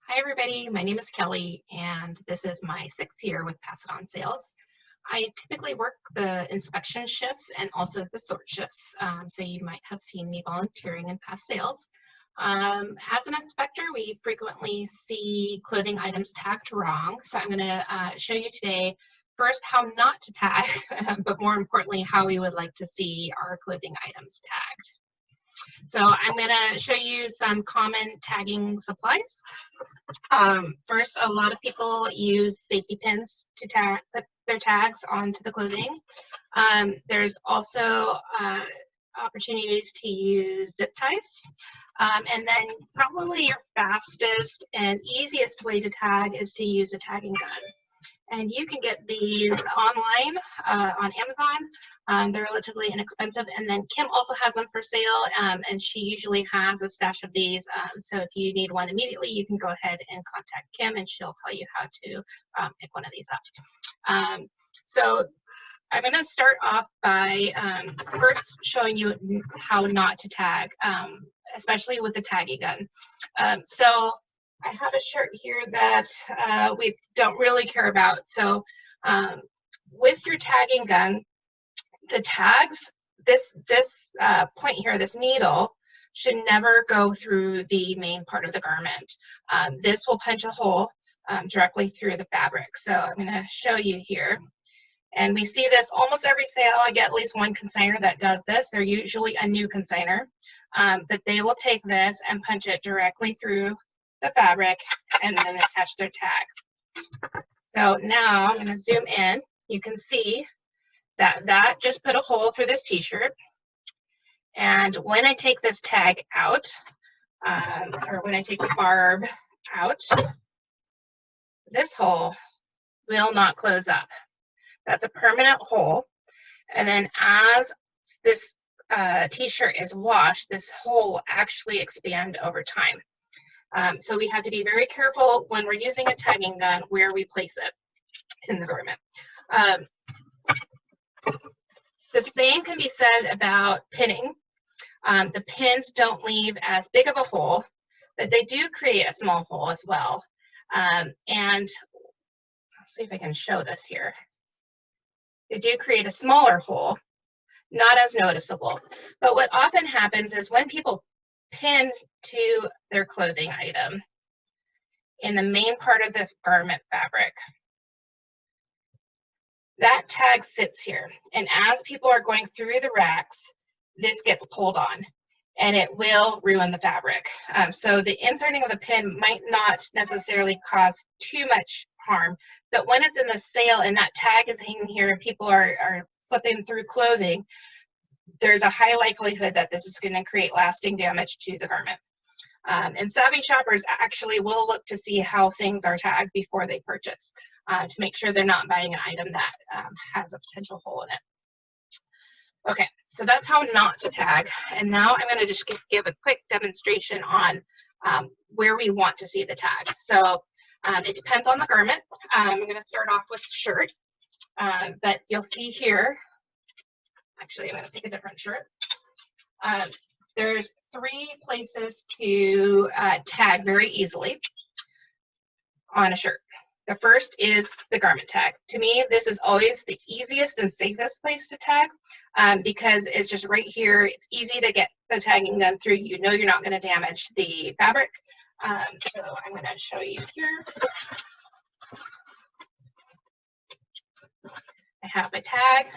Hi everybody, my name is Kelly and this is my 6th year with Pass It On Sales. I typically work the inspection shifts and also the sort shifts, so you might have seen me volunteering in past sales. As an inspector, we frequently see clothing items tagged wrong, so I'm going to show you today first how not to tag, but more importantly how we would like to see our clothing items tagged. So I'm going to show you some common tagging supplies. First, a lot of people use safety pins to put their tags onto the clothing. There's also opportunities to use zip ties. And then probably your fastest and easiest way to tag is to use a tagging gun. And you can get these online on Amazon. They're relatively inexpensive. And then Kim also has them for sale, and she usually has a stash of these. So if you need one immediately, you can go ahead and contact Kim, and she'll tell you how to pick one of these up. So I'm going to start off by first showing you how not to tag, especially with the tagging gun. So I have a shirt here that we don't really care about. So with your tagging gun, the tags, this point here, this needle, should never go through the main part of the garment. This will punch a hole directly through the fabric. So I'm going to show you here. And we see this almost every sale. I get at least one consignor that does this. They're usually a new consignor, but they will take this and punch it directly through the fabric and then attach their tag. So now I'm going to zoom in. You can see that just put a hole through this t-shirt. And when I take this tag out, or when I take the barb out, this hole will not close up. That's a permanent hole. And then as this t-shirt is washed, this hole will actually expand over time. So we have to be very careful when we're using a tagging gun where we place it in the garment. The same can be said about pinning. The pins don't leave as big of a hole, but they do create a small hole as well. And let's see if I can show this here. They do create a smaller hole, not as noticeable. But what often happens is when people pin to their clothing item in the main part of the garment fabric, that tag sits here. And as people are going through the racks, this gets pulled on and it will ruin the fabric. So the inserting of the pin might not necessarily cause too much harm, but when it's in the sale and that tag is hanging here and people are flipping through clothing, there's a high likelihood that this is going to create lasting damage to the garment. And savvy shoppers actually will look to see how things are tagged before they purchase to make sure they're not buying an item that has a potential hole in it. Okay, so that's how not to tag. And now I'm going to just give a quick demonstration on where we want to see the tags. So it depends on the garment. I'm going to start off with shirt, but you'll see here, actually, I'm going to pick a different shirt. There's 3 places to tag very easily on a shirt. The first is the garment tag. To me, this is always the easiest and safest place to tag because it's just right here. It's easy to get the tagging gun through. You know you're not going to damage the fabric. So I'm going to show you here. I have my tag.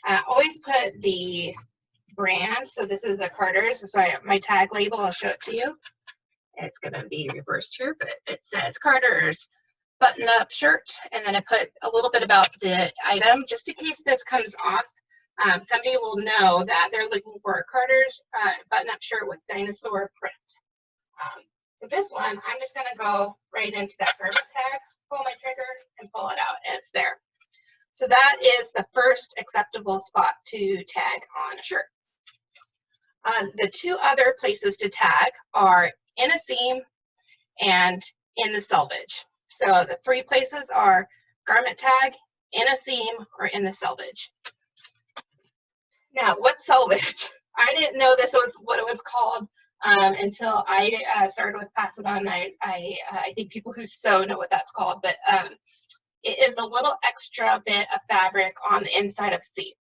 I always put the brand. So this is a Carter's. So my tag label, I'll show it to you. It's going to be reversed here, but it says Carter's button-up shirt. And then I put a little bit about the item just in case this comes off. Somebody will know that they're looking for a Carter's button-up shirt with dinosaur print. So this one, I'm just going to go right into that garment tag, pull my trigger, and pull it out, and it's there. So that is the first acceptable spot to tag on a shirt. The 2 other places to tag are in a seam and in the selvage. So the 3 places are garment tag, in a seam, or in the selvage. Now, what's selvage? I didn't know this was what it was called until I started with Pass It On. I think people who sew know what that's called, but it is a little extra bit of fabric on the inside of the seam.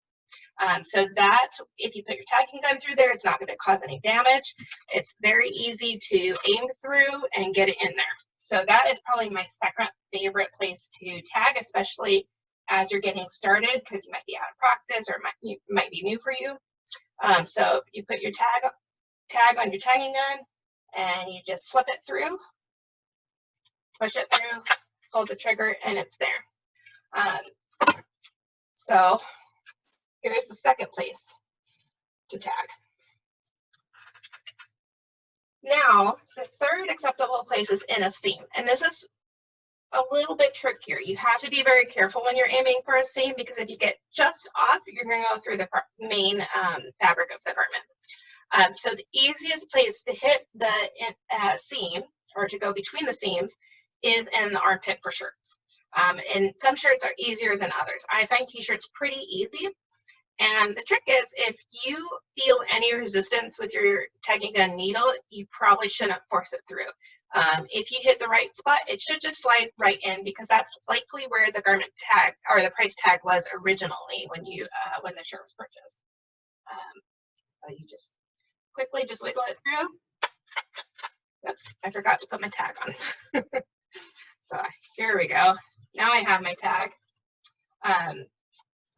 So that if you put your tagging gun through there, it's not going to cause any damage. It's very easy to aim through and get it in there. So that is probably my second favorite place to tag, especially as you're getting started, because you might be out of practice or it might be new for you. So you put your tag on your tagging gun and you just slip it through, push it through, hold the trigger, and it's there. So here's the second place to tag. Now, the third acceptable place is in a seam, and this is a little bit trickier. You have to be very careful when you're aiming for a seam, because if you get just off, you're going to go through the main fabric of the garment. So the easiest place to hit the seam, or to go between the seams, is in the armpit for shirts. And some shirts are easier than others. I find t-shirts pretty easy. And the trick is, if you feel any resistance with your tagging gun needle, you probably shouldn't force it through. If you hit the right spot, it should just slide right in, because that's likely where the garment tag or the price tag was originally when when the shirt was purchased. So you just quickly just wiggle it through. Oops, I forgot to put my tag on. So here we go. Now I have my tag.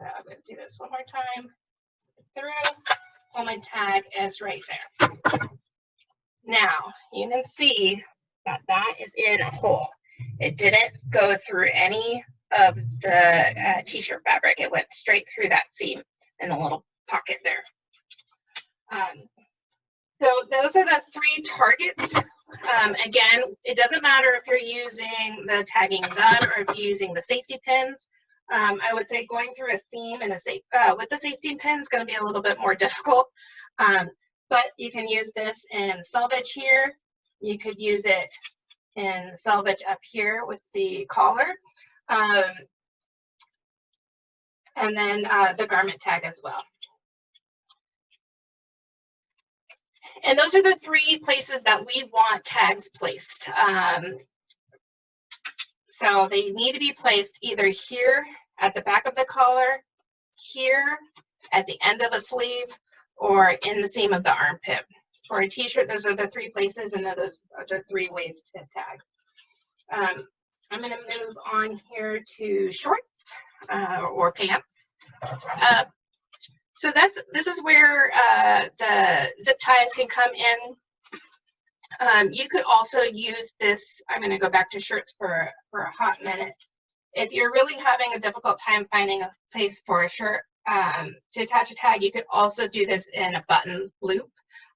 So I'm going to do this one more time. Through, pull my tag is right there. Now you can see that that is in a hole. It didn't go through any of the t-shirt fabric. It went straight through that seam in the little pocket there. So those are the three targets. Again, it doesn't matter if you're using the tagging gun or if you're using the safety pins. I would say going through a seam and with the safety pin is going to be a little bit more difficult, but you can use this in selvage here. You could use it in selvage up here with the collar, and then the garment tag as well. And those are the three places that we want tags placed. So they need to be placed either here at the back of the collar, here at the end of a sleeve, or in the seam of the armpit. For a t-shirt, those are the three places, and those are three ways to tag. I'm going to move on here to shorts or pants. So this is where the zip ties can come in. You could also use this. I'm going to go back to shirts for a hot minute. If you're really having a difficult time finding a place for a shirt to attach a tag, you could also do this in a button loop.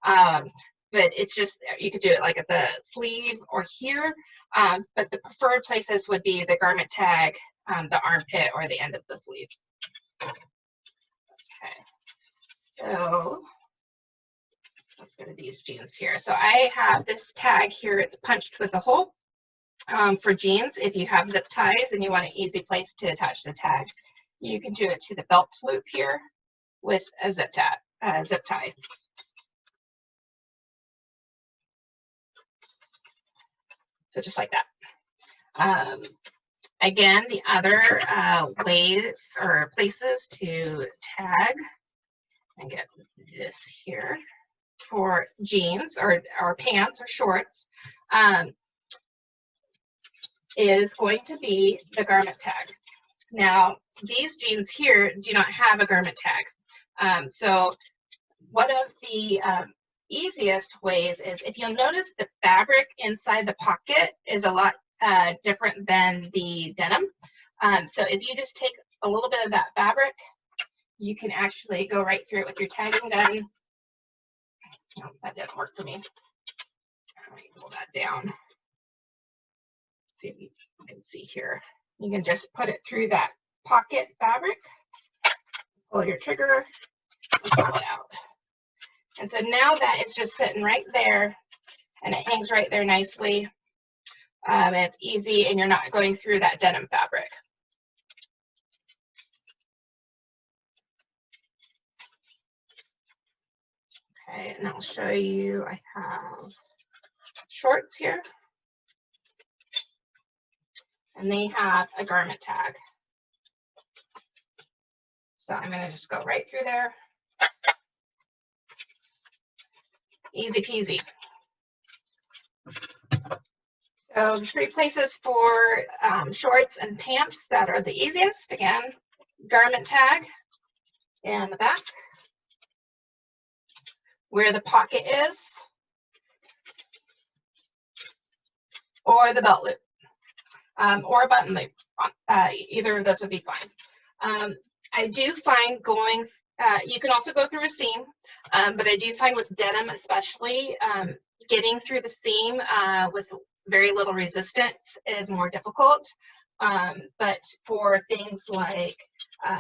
But it's just, you could do it like at the sleeve or here, but the preferred places would be the garment tag, the armpit, or the end of the sleeve. Okay, so let's go to these jeans here. So I have this tag here, it's punched with a hole. For jeans, if you have zip ties and you want an easy place to attach the tag, you can do it to the belt loop here with a zip tie. So just like that. Again, the other ways or places to tag, and get this here, for jeans or pants or shorts, is going to be the garment tag. Now, these jeans here do not have a garment tag. So one of the easiest ways is, if you'll notice, the fabric inside the pocket is a lot different than the denim. So if you just take a little bit of that fabric, you can actually go right through it with your tagging gun. Oh, that didn't work for me. Let me pull that down. See if you can see here. You can just put it through that pocket fabric, pull your trigger, and pull it out. And so now that it's just sitting right there and it hangs right there nicely, and it's easy, and you're not going through that denim fabric. Okay, and I'll show you, I have shorts here, and they have a garment tag. So I'm going to just go right through there. Easy peasy. So the 3 places for shorts and pants that are the easiest, again, garment tag in the back, where the pocket is, or the belt loop, or a button loop. Either of those would be fine. I do find going, you can also go through a seam, but I do find with denim especially, getting through the seam with very little resistance is more difficult. But for things like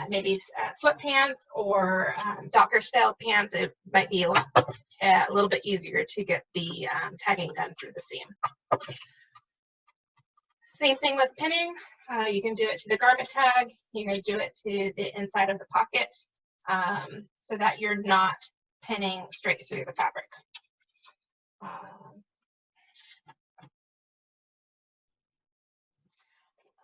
maybe sweatpants or Docker style pants, it might be a little bit easier to get the tagging done through the seam. Same thing with pinning. You can do it to the garment tag. You can do it to the inside of the pocket so that you're not pinning straight through the fabric.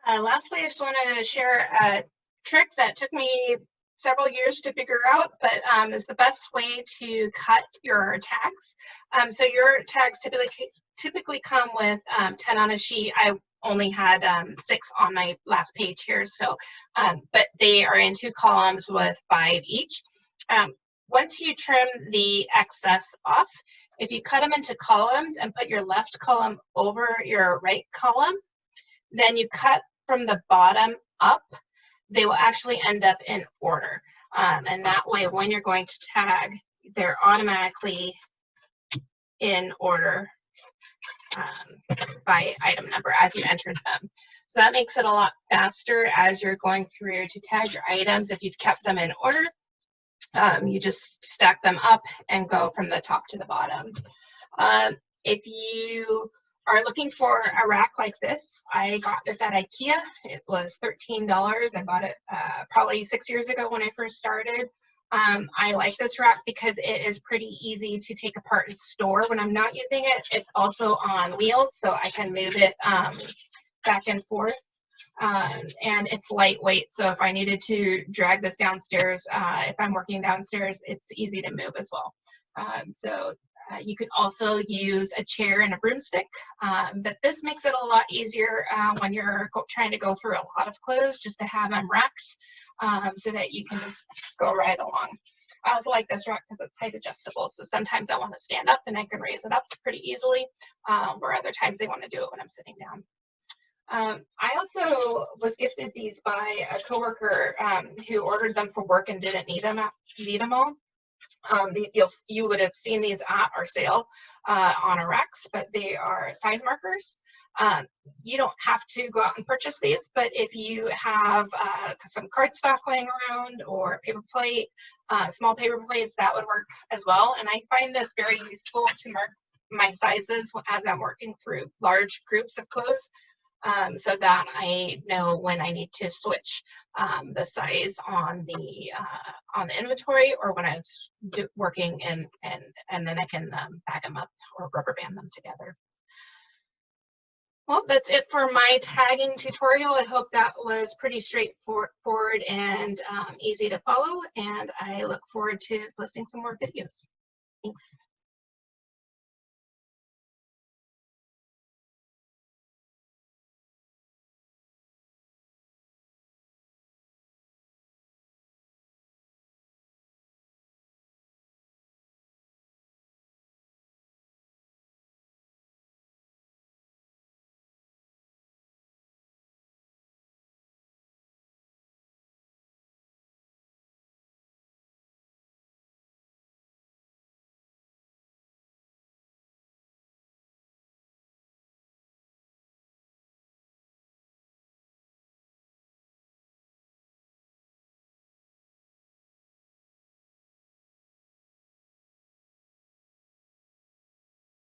Lastly, I just wanted to share a trick that took me several years to figure out, but is the best way to cut your tags. So your tags typically come with 10 on a sheet. I only had 6 on my last page here, so but they are in 2 columns with 5 each. Once you trim the excess off, if you cut them into columns and put your left column over your right column, then you cut from the bottom up, they will actually end up in order. And that way, when you're going to tag, they're automatically in order by item number as you entered them. So that makes it a lot faster as you're going through to tag your items. If you've kept them in order, you just stack them up and go from the top to the bottom. If you are looking for a rack like this, I got this at IKEA. It was $13. I bought it probably 6 years ago when I first started. I like this rack because it is pretty easy to take apart and store when I'm not using it. It's also on wheels, so I can move it back and forth. And it's lightweight, so if I needed to drag this downstairs, if I'm working downstairs, it's easy to move as well. You could also use a chair and a broomstick, but this makes it a lot easier when you're trying to go through a lot of clothes, just to have them racked so that you can just go right along. I also like this rack because it's height adjustable, so sometimes I want to stand up and I can raise it up pretty easily, where other times they want to do it when I'm sitting down. I also was gifted these by a coworker who ordered them for work and didn't need them all. You would have seen these at our sale on our racks, but they are size markers. You don't have to go out and purchase these, but if you have some cardstock laying around or paper plate, small paper plates, that would work as well. And I find this very useful to mark my sizes as I'm working through large groups of clothes. So that I know when I need to switch the size on the inventory, or when I was working and then I can bag them up or rubber band them together. Well, that's it for my tagging tutorial. I hope that was pretty straightforward and easy to follow, and I look forward to posting some more videos. Thanks.